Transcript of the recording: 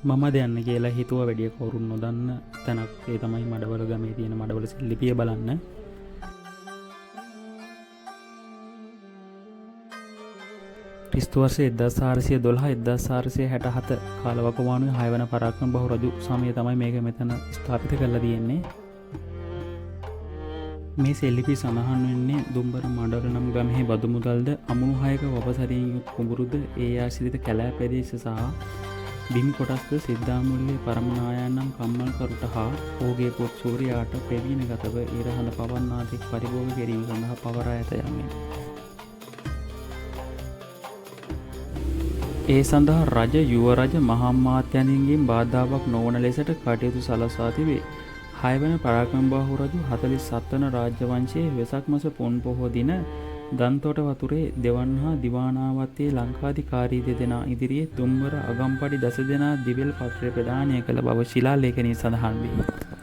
මම දෙයන්න කියලා හිතුව වැඩිය කවුරුන් නොදන්න තැනක් ඒ තමයි මඩවල ගමේ තියෙන මඩවල සෙල්ලිපිය බලන්න. ක්‍රිස්තු වර්ෂය 1412 1467 කාලවකවානුවේ 6 වන පරාක්‍රම බහු රජු සමය තමයි මේක මෙතන ස්ථාපිත කරලා තියෙන්නේ. මේ සෙල්ලිපි සඳහන් වෙන්නේ දුම්බර මඩවල නම් ගමේ බදු මුදල්ද අමුණු 6ක වපසරියෙන් යුත් කුඹුරුද ඒ ආශ්‍රිත කැලෑ ප්‍රදේශ සහ බිම් කොටස්ද සිද්ධාමුල්ලේ පරමනායනම් කම්මල් කරුට හා ඔහුගේ පුත් සූර්යාට ප්‍රවීණගතව ඉරහඳ පවන්නාතෙක් පරිභෝග කිරීම සඳහා පවරා ඇත යමින්. ඒ සඳහා රජ යුවරජ මහාමාත්‍යයන්ගෙන් බාධාවක් නොවන ලෙසට කටයුතු සලස්වා තිබේ. 6 වන පරාක්‍රමබාහු රජු 47 වන රාජ්‍ය වංශයේ වෙසක් මස පොන් පොහෝ දින දන්තොට වතුරේ දෙවන් හා දිවානාවත්තේ ලංකාධිකාරී දෙදෙනා ඉදිරියේ දුම්බර අගම්පඩි 10 දෙනා දිවෙල් පත්‍රය ප්‍රදානය කළ බව ශිලා ලේඛනයේ සඳහන් වේ.